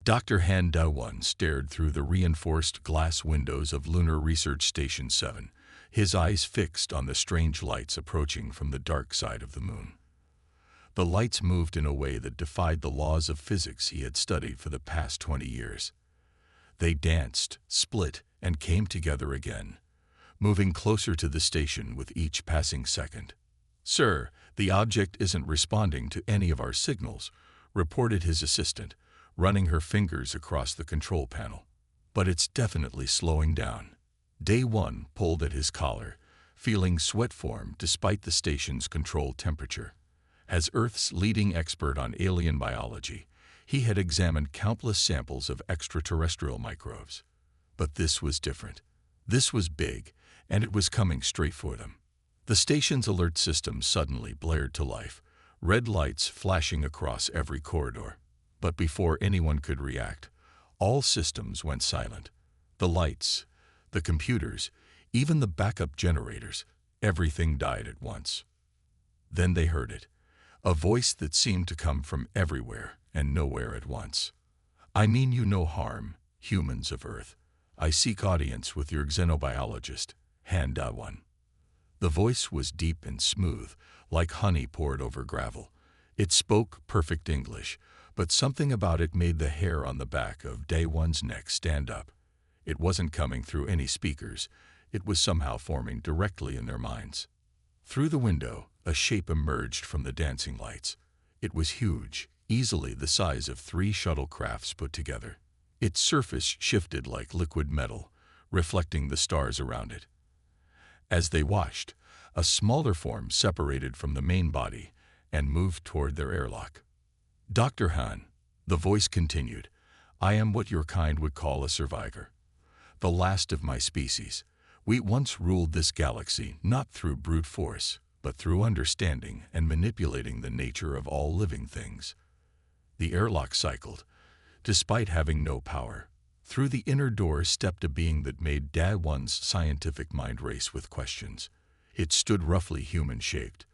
Dr. Han Da-won stared through the reinforced glass windows of Lunar Research Station 7, his eyes fixed on the strange lights approaching from the dark side of the moon. The lights moved in a way that defied the laws of physics he had studied for the past 20 years. They danced, split, and came together again, moving closer to the station with each passing second. "Sir, the object isn't responding to any of our signals," reported his assistant, running her fingers across the control panel. "But it's definitely slowing down." Day One pulled at his collar, feeling sweat form despite the station's controlled temperature. As Earth's leading expert on alien biology, he had examined countless samples of extraterrestrial microbes. But this was different. This was big, and it was coming straight for them. The station's alert system suddenly blared to life, red lights flashing across every corridor. But before anyone could react, all systems went silent. The lights, the computers, even the backup generators, everything died at once. Then they heard it, a voice that seemed to come from everywhere and nowhere at once. "I mean you no harm, humans of Earth. I seek audience with your xenobiologist, Han Da-won." The voice was deep and smooth, like honey poured over gravel. It spoke perfect English, but something about it made the hair on the back of Day One's neck stand up. It wasn't coming through any speakers. It was somehow forming directly in their minds. Through the window, a shape emerged from the dancing lights. It was huge, easily the size of 3 shuttlecrafts put together. Its surface shifted like liquid metal, reflecting the stars around it. As they watched, a smaller form separated from the main body and moved toward their airlock. "Dr. Han," the voice continued, "I am what your kind would call a survivor. The last of my species. We once ruled this galaxy not through brute force, but through understanding and manipulating the nature of all living things." The airlock cycled. Despite having no power, through the inner door stepped a being that made Da-won's scientific mind race with questions. It stood roughly human-shaped,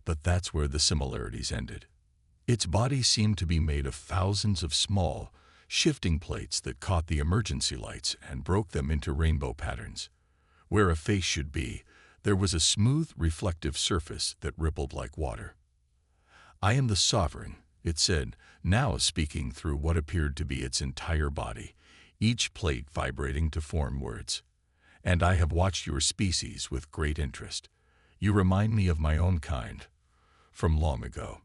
but that's where the similarities ended. Its body seemed to be made of thousands of small, shifting plates that caught the emergency lights and broke them into rainbow patterns. Where a face should be, there was a smooth, reflective surface that rippled like water. "I am the Sovereign," it said, now speaking through what appeared to be its entire body, each plate vibrating to form words. "And I have watched your species with great interest. You remind me of my own kind, from long ago.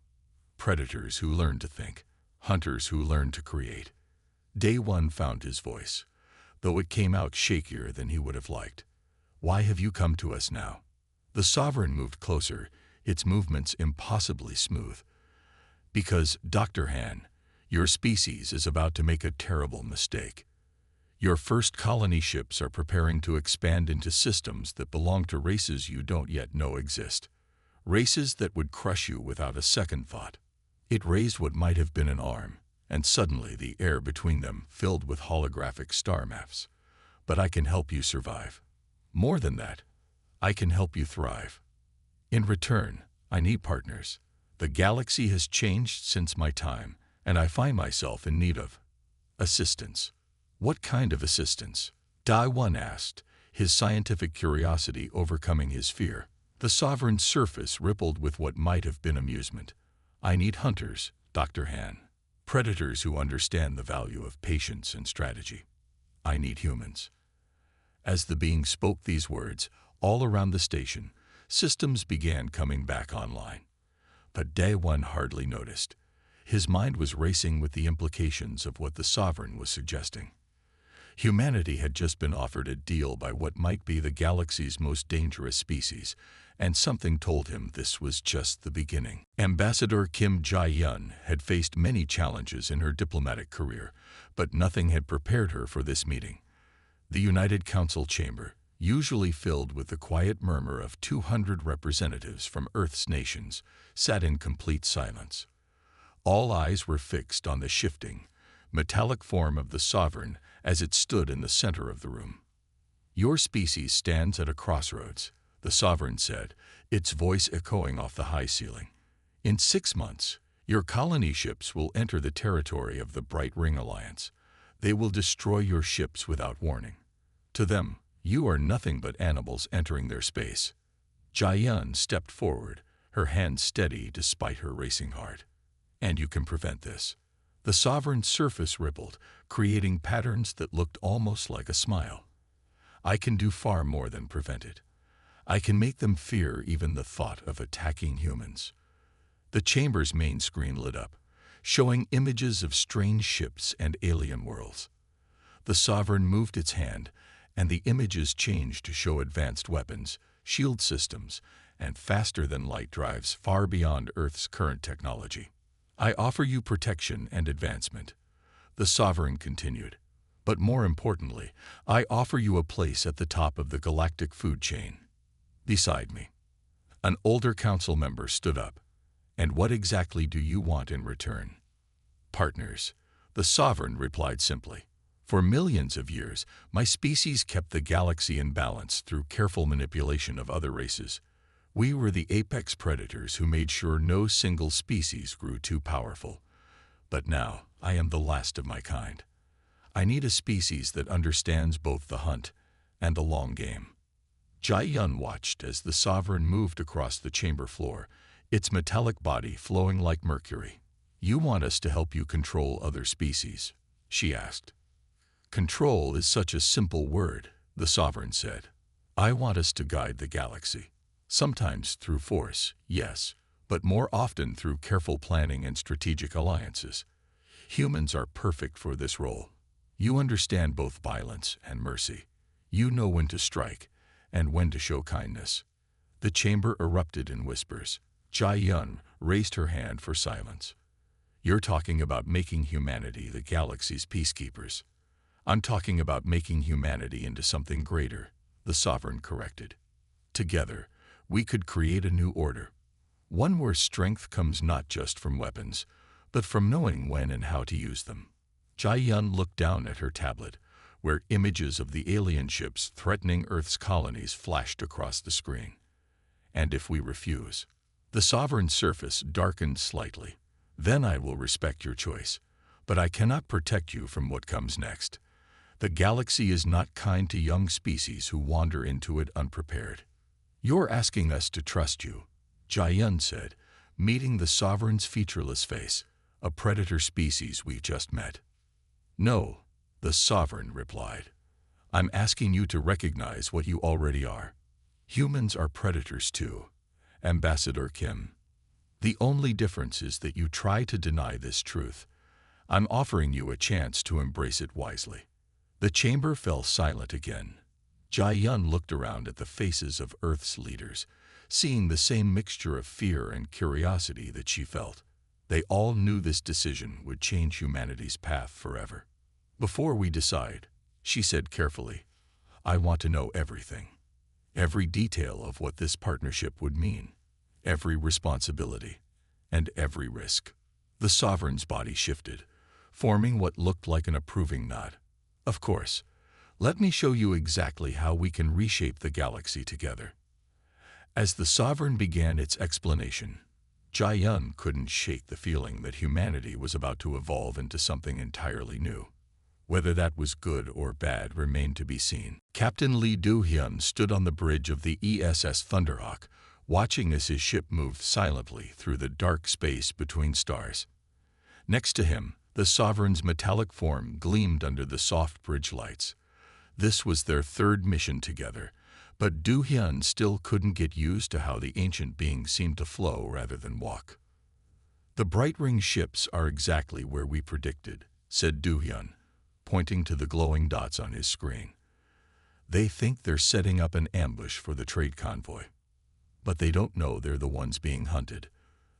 Predators who learn to think, hunters who learn to create." Day One found his voice, though it came out shakier than he would have liked. "Why have you come to us now?" The Sovereign moved closer, its movements impossibly smooth. "Because, Dr. Han, your species is about to make a terrible mistake. Your first colony ships are preparing to expand into systems that belong to races you don't yet know exist. Races that would crush you without a second thought." It raised what might have been an arm, and suddenly the air between them filled with holographic star maps. "But I can help you survive. More than that, I can help you thrive. In return, I need partners. The galaxy has changed since my time, and I find myself in need of assistance." "What kind of assistance?" Da-won asked, his scientific curiosity overcoming his fear. The Sovereign's surface rippled with what might have been amusement. "I need hunters, Dr. Han. Predators who understand the value of patience and strategy. I need humans." As the being spoke these words, all around the station, systems began coming back online. But Da-won hardly noticed. His mind was racing with the implications of what the Sovereign was suggesting. Humanity had just been offered a deal by what might be the galaxy's most dangerous species, and something told him this was just the beginning. Ambassador Kim Jae-yun had faced many challenges in her diplomatic career, but nothing had prepared her for this meeting. The United Council chamber, usually filled with the quiet murmur of 200 representatives from Earth's nations, sat in complete silence. All eyes were fixed on the shifting, metallic form of the Sovereign as it stood in the center of the room. "Your species stands at a crossroads," the Sovereign said, its voice echoing off the high ceiling. "In 6 months, Your colony ships will enter the territory of the Bright Ring Alliance. They will destroy your ships without warning. To them, you are nothing but animals entering their space. Jia stepped forward, her hand steady despite her racing heart. And you can prevent this. The sovereign's surface rippled, creating patterns that looked almost like a smile. I can do far more than prevent it. I can make them fear even the thought of attacking humans. The chamber's main screen lit up, showing images of strange ships and alien worlds. The sovereign moved its hand, and the images changed to show advanced weapons, shield systems, and faster-than-light drives far beyond Earth's current technology. I offer you protection and advancement, the sovereign continued. But more importantly, I offer you a place at the top of the galactic food chain. Beside me, an older council member stood up. And what exactly do you want in return? Partners, the sovereign replied simply. For millions of years, my species kept the galaxy in balance through careful manipulation of other races. We were the apex predators who made sure no single species grew too powerful. But now, I am the last of my kind. I need a species that understands both the hunt and the long game. Jia watched as the sovereign moved across the chamber floor, its metallic body flowing like mercury. You want us to help you control other species? She asked. Control is such a simple word, the sovereign said. I want us to guide the galaxy. Sometimes through force, yes, but more often through careful planning and strategic alliances. Humans are perfect for this role. You understand both violence and mercy. You know when to strike and when to show kindness. The chamber erupted in whispers. Jia raised her hand for silence. You're talking about making humanity the galaxy's peacekeepers. I'm talking about making humanity into something greater, the sovereign corrected. Together, we could create a new order. One where strength comes not just from weapons, but from knowing when and how to use them. Jia looked down at her tablet, where images of the alien ships threatening Earth's colonies flashed across the screen. And if we refuse? The sovereign's surface darkened slightly. Then I will respect your choice, but I cannot protect you from what comes next. The galaxy is not kind to young species who wander into it unprepared. You're asking us to trust you, Jia said, meeting the sovereign's featureless face, a predator species we've just met. No, the sovereign replied. I'm asking you to recognize what you already are. Humans are predators too, Ambassador Kim. The only difference is that you try to deny this truth. I'm offering you a chance to embrace it wisely. The chamber fell silent again. Jia looked around at the faces of Earth's leaders, seeing the same mixture of fear and curiosity that she felt. They all knew this decision would change humanity's path forever. Before we decide, she said carefully, I want to know everything. Every detail of what this partnership would mean. Every responsibility, and every risk. The sovereign's body shifted, forming what looked like an approving nod. Of course, let me show you exactly how we can reshape the galaxy together. As the sovereign began its explanation, Jia couldn't shake the feeling that humanity was about to evolve into something entirely new. Whether that was good or bad remained to be seen. Captain Lee Do-hyun stood on the bridge of the ESS Thunderhawk, watching as his ship moved silently through the dark space between stars. Next to him, the sovereign's metallic form gleamed under the soft bridge lights. This was their third mission together, but Do-hyun still couldn't get used to how the ancient being seemed to flow rather than walk. The Bright Ring ships are exactly where we predicted, said Do-hyun, pointing to the glowing dots on his screen. They think they're setting up an ambush for the trade convoy. But they don't know they're the ones being hunted,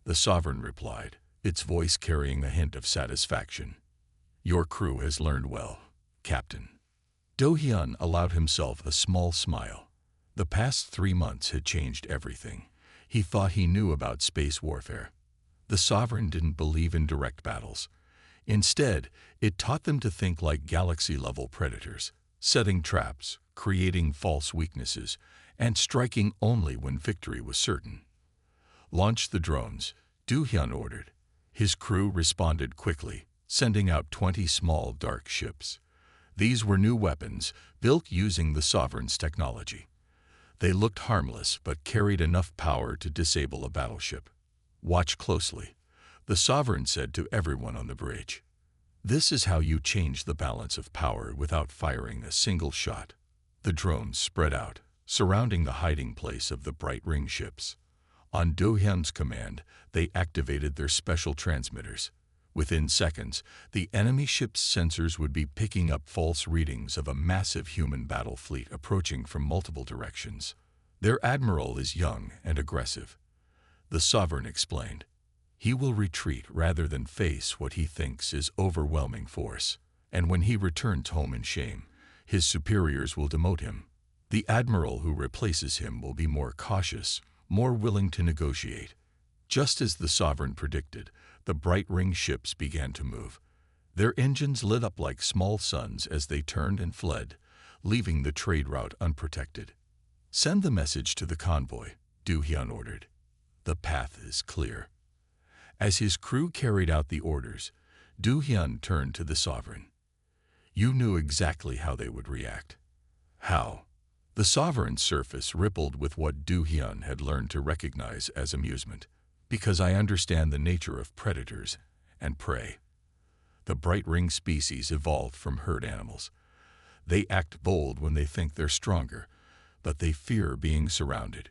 the sovereign replied, its voice carrying a hint of satisfaction. Your crew has learned well, Captain. Do-hyun allowed himself a small smile. The past 3 months had changed everything. He thought he knew about space warfare. The sovereign didn't believe in direct battles. Instead, it taught them to think like galaxy-level predators, setting traps, creating false weaknesses, and striking only when victory was certain. Launch the drones, Do-hyun ordered. His crew responded quickly, sending out 20 small dark ships. These were new weapons, built using the Sovereign's technology. They looked harmless but carried enough power to disable a battleship. "Watch closely," the Sovereign said to everyone on the bridge. "This is how you change the balance of power without firing a single shot." The drones spread out, surrounding the hiding place of the Bright Ring ships. On Do Hyun's command, they activated their special transmitters. Within seconds, the enemy ship's sensors would be picking up false readings of a massive human battle fleet approaching from multiple directions. "Their admiral is young and aggressive," the Sovereign explained. "He will retreat rather than face what he thinks is overwhelming force. And when he returns home in shame, his superiors will demote him. The admiral who replaces him will be more cautious, more willing to negotiate." Just as the Sovereign predicted, the Bright Ring ships began to move. Their engines lit up like small suns as they turned and fled, leaving the trade route unprotected. "Send the message to the convoy," Do Hyun ordered. "The path is clear." As his crew carried out the orders, Do Hyun turned to the Sovereign. "You knew exactly how they would react." "How?" The Sovereign's surface rippled with what Do Hyun had learned to recognize as amusement. "Because I understand the nature of predators and prey. The Bright Ring species evolved from herd animals. They act bold when they think they're stronger, but they fear being surrounded.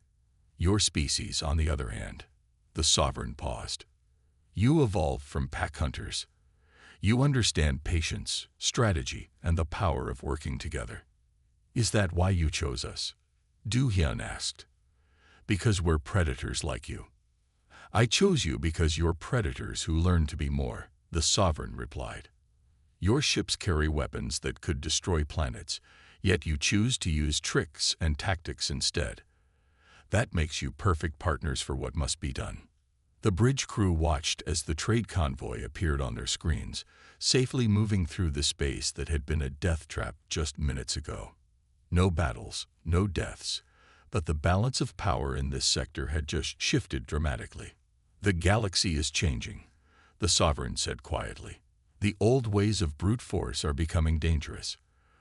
Your species, on the other hand," the Sovereign paused. "You evolved from pack hunters. You understand patience, strategy, and the power of working together." "Is that why you chose us?" Do Hyun asked. "Because we're predators like you." "I chose you because you're predators who learn to be more," the Sovereign replied. "Your ships carry weapons that could destroy planets, yet you choose to use tricks and tactics instead. That makes you perfect partners for what must be done." The bridge crew watched as the trade convoy appeared on their screens, safely moving through the space that had been a death trap just minutes ago. No battles, no deaths, but the balance of power in this sector had just shifted dramatically. "The galaxy is changing," the Sovereign said quietly. "The old ways of brute force are becoming dangerous.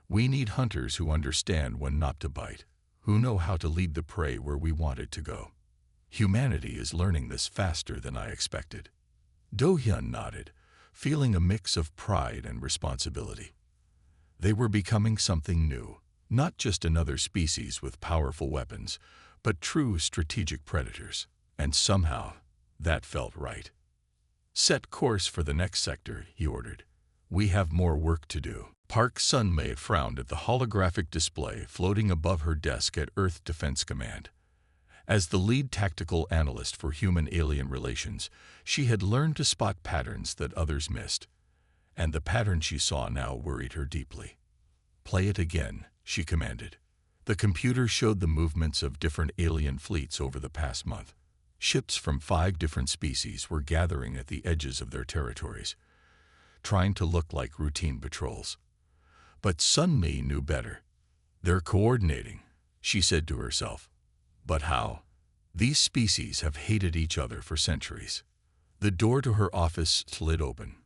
We need hunters who understand when not to bite, who know how to lead the prey where we want it to go. Humanity is learning this faster than I expected." Do Hyun nodded, feeling a mix of pride and responsibility. They were becoming something new, not just another species with powerful weapons, but true strategic predators. And somehow, that felt right. "Set course for the next sector," he ordered. "We have more work to do." Park Sun-Mei frowned at the holographic display floating above her desk at Earth Defense Command. As the lead tactical analyst for human-alien relations, she had learned to spot patterns that others missed. And the pattern she saw now worried her deeply. "Play it again," she commanded. The computer showed the movements of different alien fleets over the past month. Ships from 5 different species were gathering at the edges of their territories, trying to look like routine patrols. But Sun-Mi knew better. "They're coordinating," she said to herself. "But how?" These species have hated each other for centuries. The door to her office slid open.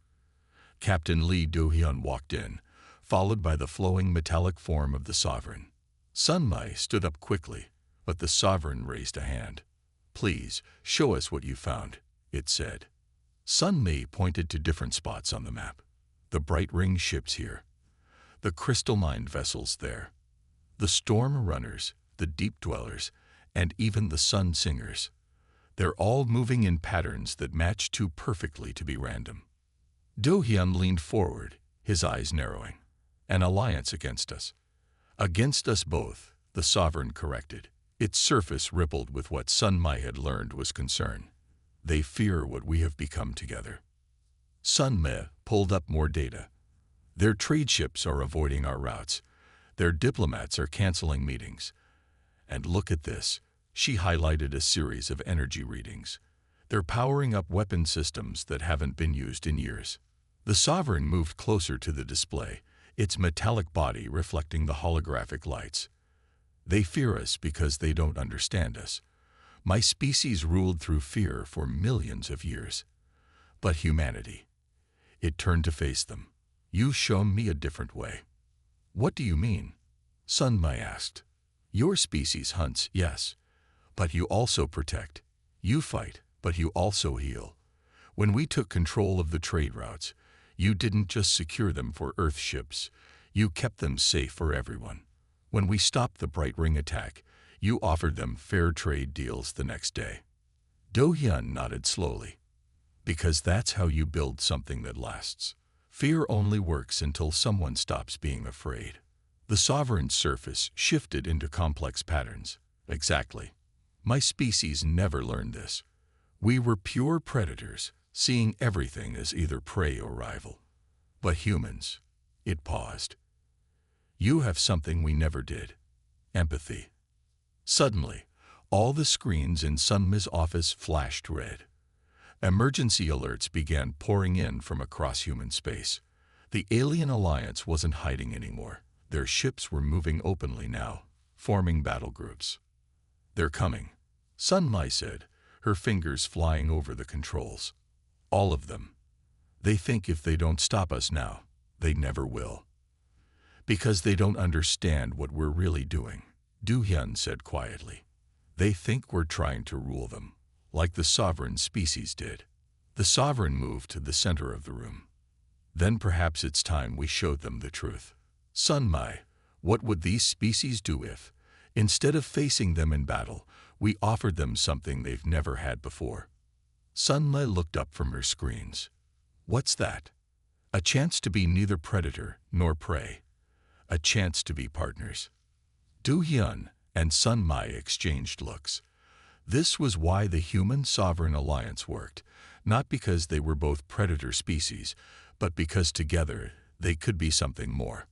Captain Lee Do-Hyun walked in, followed by the flowing metallic form of the Sovereign. Sun-Mi stood up quickly, but the Sovereign raised a hand. "Please, show us what you found," it said. Sun-Mi pointed to different spots on the map. "The Bright Ring ships here. The crystal mine vessels there. The storm runners, the deep dwellers, and even the sun singers. They're all moving in patterns that match too perfectly to be random." Do-Hyun leaned forward, his eyes narrowing. "An alliance against us." "Against us both," the Sovereign corrected. Its surface rippled with what Sun-Mi had learned was concern. "They fear what we have become together." Sun-Mi pulled up more data. "Their trade ships are avoiding our routes. Their diplomats are canceling meetings. And look at this," she highlighted a series of energy readings. "They're powering up weapon systems that haven't been used in years." The Sovereign moved closer to the display, its metallic body reflecting the holographic lights. "They fear us because they don't understand us. My species ruled through fear for millions of years. But humanity, it turned to face them. You've shown me a different way. What do you mean? Sun Mai asked. Your species hunts, yes, but you also protect. You fight, but you also heal. When we took control of the trade routes, you didn't just secure them for Earth ships, you kept them safe for everyone. When we stopped the Bright Ring attack, you offered them fair trade deals the next day. Do Hyun nodded slowly. Because that's how you build something that lasts. Fear only works until someone stops being afraid. The sovereign's surface shifted into complex patterns. Exactly. My species never learned this. We were pure predators, seeing everything as either prey or rival. But humans, it paused. You have something we never did. Empathy. Suddenly, all the screens in Sun Mi's office flashed red. Emergency alerts began pouring in from across human space. The alien alliance wasn't hiding anymore. Their ships were moving openly now, forming battle groups. They're coming, Sun Mai said, her fingers flying over the controls. All of them. They think if they don't stop us now, they never will. Because they don't understand what we're really doing, Do Hyun said quietly. They think we're trying to rule them, like the sovereign species did. The sovereign moved to the center of the room. Then perhaps it's time we showed them the truth. Sun Mai, what would these species do if, instead of facing them in battle, we offered them something they've never had before? Sun Mai looked up from her screens. What's that? A chance to be neither predator nor prey. A chance to be partners. Do Hyun and Sun Mai exchanged looks. This was why the Human-Sovereign Alliance worked, not because they were both predator species, but because together they could be something more.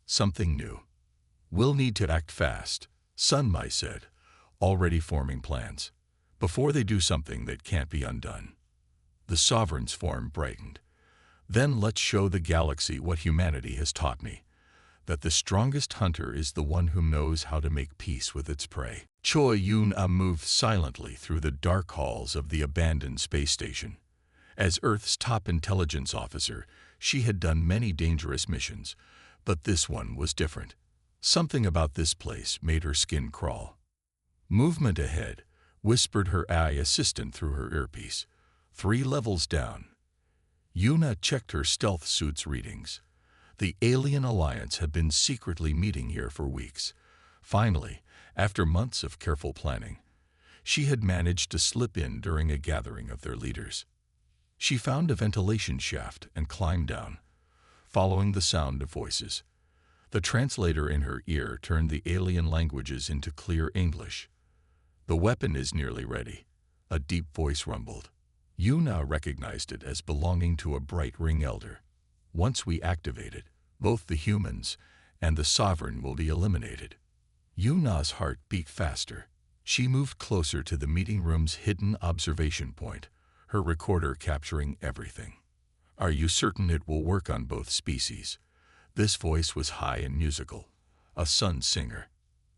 Something new. We'll need to act fast, Sun Mai said, already forming plans, before they do something that can't be undone. The Sovereign's form brightened. Then let's show the galaxy what humanity has taught me, that the strongest hunter is the one who knows how to make peace with its prey. Choi Yoon-ah moved silently through the dark halls of the abandoned space station. As Earth's top intelligence officer, she had done many dangerous missions, but this one was different. Something about this place made her skin crawl. Movement ahead, whispered her AI assistant through her earpiece. 3 levels down. Yuna checked her stealth suit's readings. The alien alliance had been secretly meeting here for weeks. Finally, after months of careful planning, she had managed to slip in during a gathering of their leaders. She found a ventilation shaft and climbed down, following the sound of voices. The translator in her ear turned the alien languages into clear English. The weapon is nearly ready, a deep voice rumbled. Yuna recognized it as belonging to a Bright Ring elder. Once we activate it, both the humans and the sovereign will be eliminated. Yuna's heart beat faster. She moved closer to the meeting room's hidden observation point, her recorder capturing everything. Are you certain it will work on both species? This voice was high and musical, a sun singer.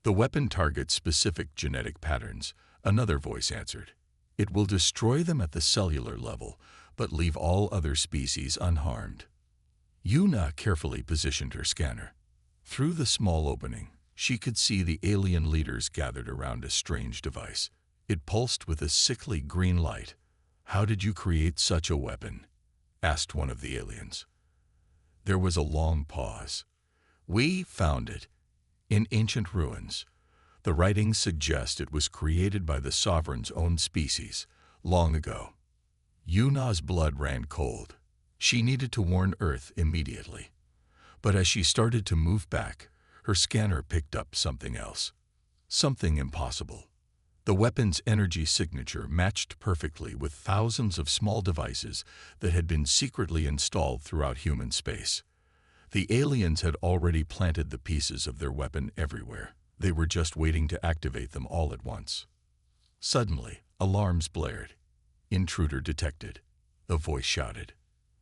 The weapon targets specific genetic patterns, another voice answered. It will destroy them at the cellular level, but leave all other species unharmed. Yuna carefully positioned her scanner. Through the small opening, she could see the alien leaders gathered around a strange device. It pulsed with a sickly green light. How did you create such a weapon? Asked one of the aliens. There was a long pause. We found it in ancient ruins. The writings suggest it was created by the sovereign's own species, long ago. Yuna's blood ran cold. She needed to warn Earth immediately. But as she started to move back, her scanner picked up something else. Something impossible. The weapon's energy signature matched perfectly with thousands of small devices that had been secretly installed throughout human space. The aliens had already planted the pieces of their weapon everywhere. They were just waiting to activate them all at once. Suddenly, alarms blared. Intruder detected. The voice shouted.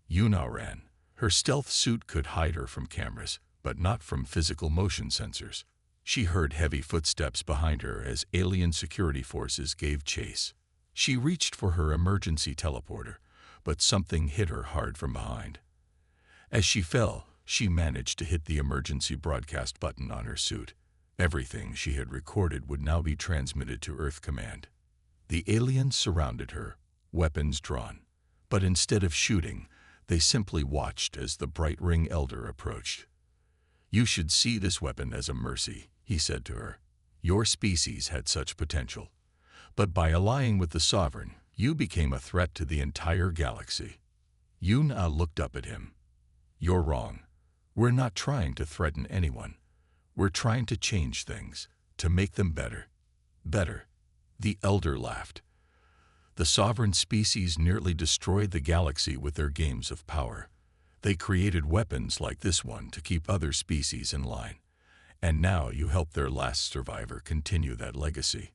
Yuna ran. Her stealth suit could hide her from cameras, but not from physical motion sensors. She heard heavy footsteps behind her as alien security forces gave chase. She reached for her emergency teleporter, but something hit her hard from behind. As she fell, she managed to hit the emergency broadcast button on her suit. Everything she had recorded would now be transmitted to Earth Command. The aliens surrounded her, weapons drawn. But instead of shooting, they simply watched as the Bright Ring Elder approached. "You should see this weapon as a mercy," he said to her. "Your species had such potential. But by allying with the Sovereign, you became a threat to the entire galaxy." Yuna looked up at him. "You're wrong. We're not trying to threaten anyone. We're trying to change things, to make them better." "Better?" The Elder laughed. "The Sovereign species nearly destroyed the galaxy with their games of power. They created weapons like this one to keep other species in line. And now you help their last survivor continue that legacy."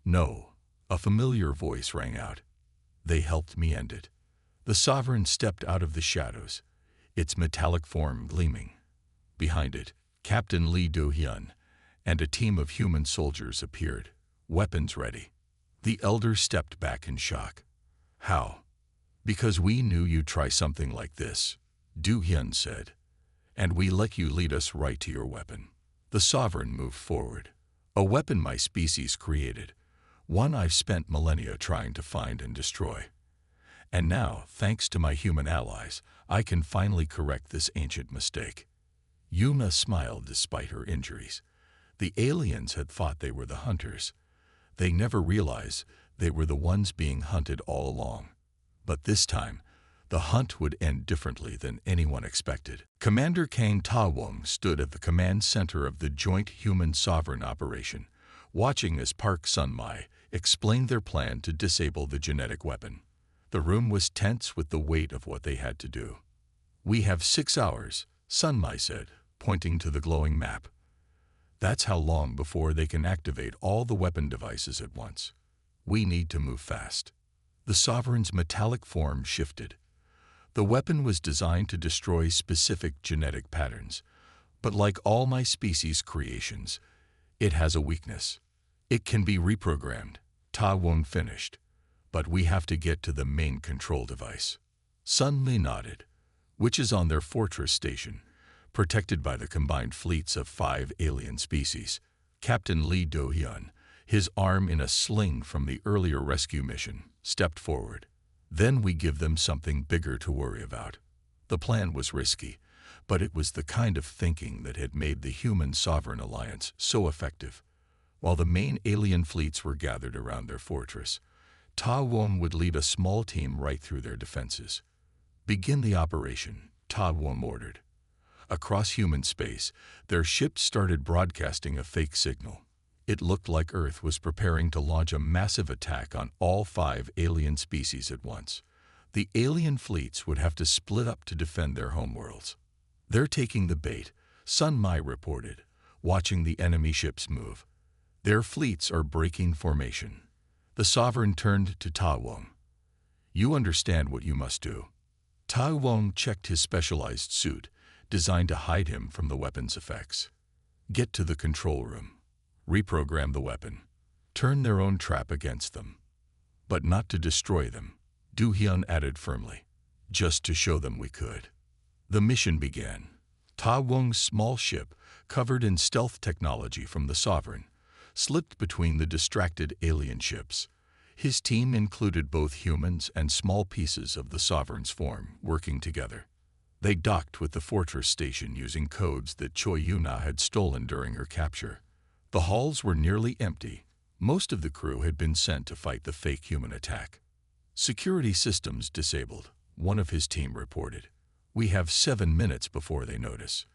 "No," a familiar voice rang out. "They helped me end it." The Sovereign stepped out of the shadows, its metallic form gleaming. Behind it, Captain Lee Do-hyun and a team of human soldiers appeared, weapons ready. The Elder stepped back in shock. "How?" "Because we knew you'd try something like this," Do-hyun said. "And we let you lead us right to your weapon." The Sovereign moved forward. "A weapon my species created, one I've spent millennia trying to find and destroy. And now, thanks to my human allies, I can finally correct this ancient mistake." Yuna smiled despite her injuries. The aliens had thought they were the hunters. They never realized they were the ones being hunted all along. But this time, the hunt would end differently than anyone expected. Commander Kang Ta-wung stood at the command center of the joint human-sovereign operation, watching as Park Sun-mai explained their plan to disable the genetic weapon. The room was tense with the weight of what they had to do. "We have 6 hours, Sun-mai said, pointing to the glowing map. "That's how long before they can activate all the weapon devices at once. We need to move fast." The Sovereign's metallic form shifted. The weapon was designed to destroy specific genetic patterns, but like all my species' creations, it has a weakness. "It can be reprogrammed," Ta-wung finished, "but we have to get to the main control device." Sun-mi nodded, "Which is on their fortress station, protected by the combined fleets of 5 alien species." Captain Lee Do-hyun, his arm in a sling from the earlier rescue mission, stepped forward. "Then we give them something bigger to worry about." The plan was risky, but it was the kind of thinking that had made the Human-Sovereign Alliance so effective. While the main alien fleets were gathered around their fortress, Ta-wung would lead a small team right through their defenses. "Begin the operation," Ta-wung ordered. Across human space, their ships started broadcasting a fake signal. It looked like Earth was preparing to launch a massive attack on all 5 alien species at once. The alien fleets would have to split up to defend their homeworlds. "They're taking the bait," Sun-mai reported, watching the enemy ships move. "Their fleets are breaking formation." The Sovereign turned to Ta-wung. "You understand what you must do." Ta-wung checked his specialized suit, designed to hide him from the weapon's effects. "Get to the control room. Reprogram the weapon. Turn their own trap against them. But not to destroy them," Do-hyun added firmly. "Just to show them we could." The mission began. Ta-wung's small ship, covered in stealth technology from the Sovereign, slipped between the distracted alien ships. His team included both humans and small pieces of the Sovereign's form working together. They docked with the fortress station using codes that Choi Yuna had stolen during her capture. The halls were nearly empty. Most of the crew had been sent to fight the fake human attack. "Security systems disabled," one of his team reported. "We have 7 minutes before they notice."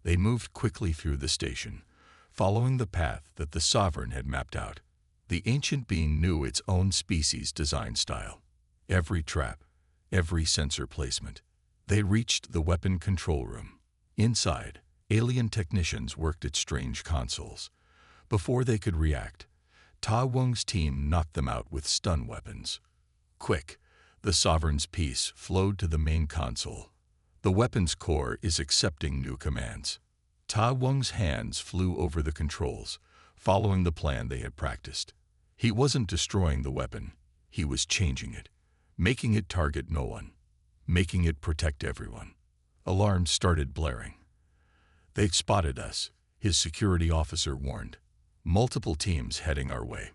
They moved quickly through the station, following the path that the Sovereign had mapped out. The ancient being knew its own species' design style. Every trap, every sensor placement. They reached the weapon control room. Inside, alien technicians worked at strange consoles. Before they could react, Ta-wung's team knocked them out with stun weapons. "Quick!" The Sovereign's piece flowed to the main console. "The weapon's core is accepting new commands." Ta-wung's hands flew over the controls, following the plan they had practiced. He wasn't destroying the weapon, he was changing it, making it target no one, making it protect everyone. Alarms started blaring. "They've spotted us," his security officer warned. "Multiple teams heading our way."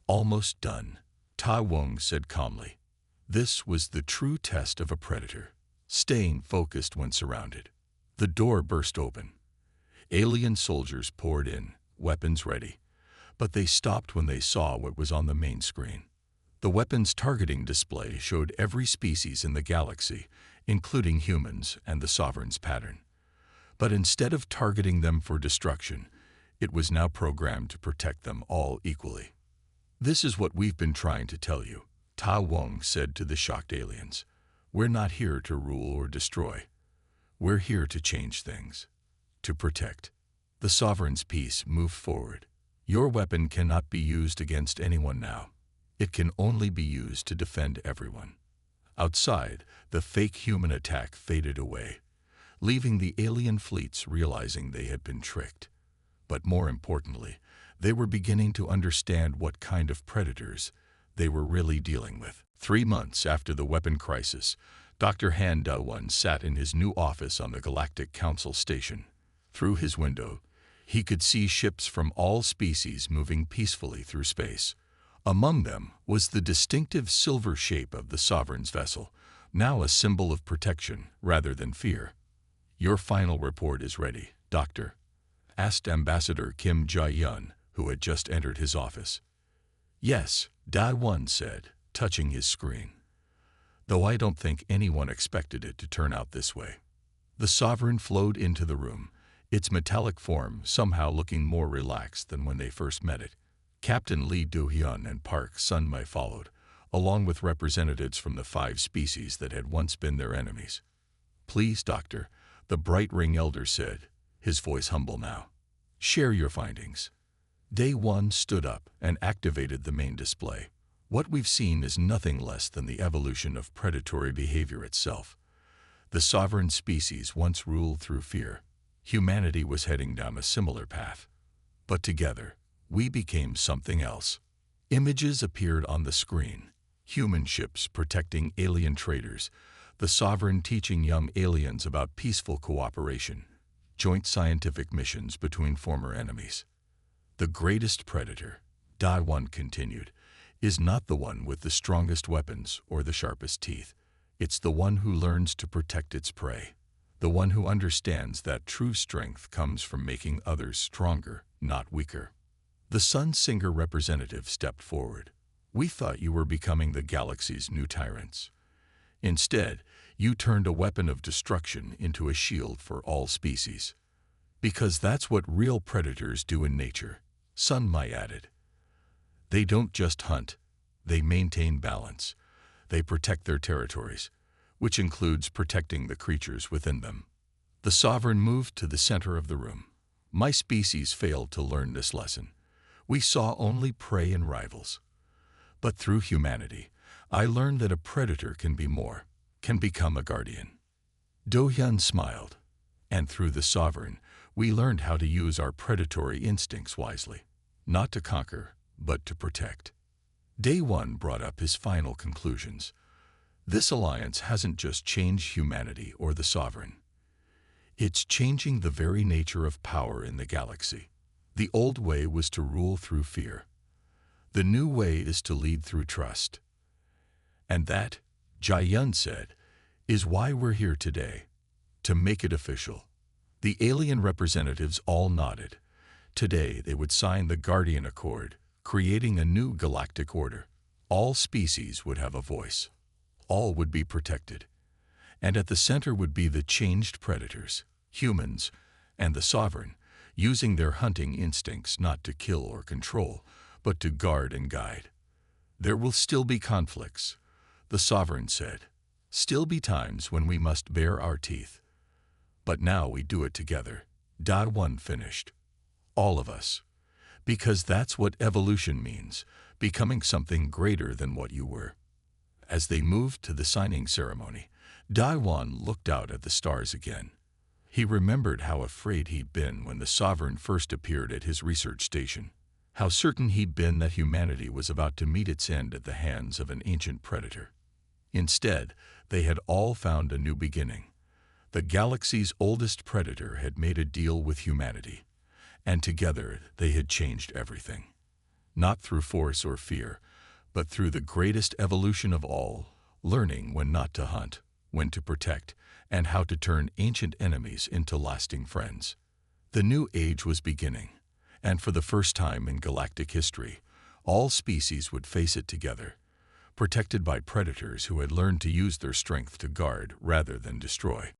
"Almost done," Ta Wong said calmly. This was the true test of a predator, staying focused when surrounded. The door burst open. Alien soldiers poured in, weapons ready. But they stopped when they saw what was on the main screen. The weapons targeting display showed every species in the galaxy, including humans and the Sovereign's pattern. But instead of targeting them for destruction, it was now programmed to protect them all equally. "This is what we've been trying to tell you," Ta Wong said to the shocked aliens. "We're not here to rule or destroy. We're here to change things, to protect." The Sovereign's peace moved forward. "Your weapon cannot be used against anyone now. It can only be used to defend everyone." Outside, the fake human attack faded away, leaving the alien fleets realizing they had been tricked. But more importantly, they were beginning to understand what kind of predators they were really dealing with. 3 months after the weapon crisis, Dr. Han Da-won sat in his new office on the Galactic Council station. Through his window, he could see ships from all species moving peacefully through space. Among them was the distinctive silver shape of the Sovereign's vessel, now a symbol of protection rather than fear. "Your final report is ready, Doctor?" asked Ambassador Kim Jae-yun, who had just entered his office. "Yes," Da-won said, touching his screen. "Though I don't think anyone expected it to turn out this way." The Sovereign flowed into the room, its metallic form somehow looking more relaxed than when they first met it. Captain Lee Do-hyun and Park Sun-mai followed, along with representatives from the 5 species that had once been their enemies. "Please, Doctor," the Bright Ring Elder said, his voice humble now. "Share your findings." Day 1 stood up and activated the main display. "What we've seen is nothing less than the evolution of predatory behavior itself. The sovereign species once ruled through fear. Humanity was heading down a similar path. But together, we became something else." Images appeared on the screen. Human ships protecting alien traders, the Sovereign teaching young aliens about peaceful cooperation, joint scientific missions between former enemies. "The greatest predator," Da-won continued, "is not the one with the strongest weapons or the sharpest teeth. It's the one who learns to protect its prey, the one who understands that true strength comes from making others stronger, not weaker." The Sun Singer representative stepped forward. "We thought you were becoming the galaxy's new tyrants. Instead, you turned a weapon of destruction into a shield for all species. Because that's what real predators do in nature," Sun Mai added. "They don't just hunt, they maintain balance. They protect their territories, which includes protecting the creatures within them." The Sovereign moved to the center of the room. "My species failed to learn this lesson. We saw only prey and rivals. But through humanity, I learned that a predator can be more, can become a guardian." Do-hyun smiled. "And through the Sovereign, we learned how to use our predatory instincts wisely, not to conquer, but to protect." Day 1 brought up his final conclusions. "This alliance hasn't just changed humanity or the Sovereign. It's changing the very nature of power in the galaxy. The old way was to rule through fear. The new way is to lead through trust. And that," Jae-yun said, "is why we're here today, to make it official." The alien representatives all nodded. Today they would sign the Guardian Accord, creating a new galactic order. All species would have a voice. All would be protected. And at the center would be the changed predators, humans, and the Sovereign, using their hunting instincts not to kill or control, but to guard and guide. "There will still be conflicts," the Sovereign said. "Still be times when we must bare our teeth. But now we do it together." Da-won finished. "All of us. Because that's what evolution means, becoming something greater than what you were." As they moved to the signing ceremony, Da-won looked out at the stars again. He remembered how afraid he'd been when the Sovereign first appeared at his research station, how certain he'd been that humanity was about to meet its end at the hands of an ancient predator. Instead, they had all found a new beginning. The galaxy's oldest predator had made a deal with humanity, and together they had changed everything. Not through force or fear, but through the greatest evolution of all, learning when not to hunt, when to protect, and how to turn ancient enemies into lasting friends. The new age was beginning, and for the first time in galactic history, all species would face it together, protected by predators who had learned to use their strength to guard rather than destroy.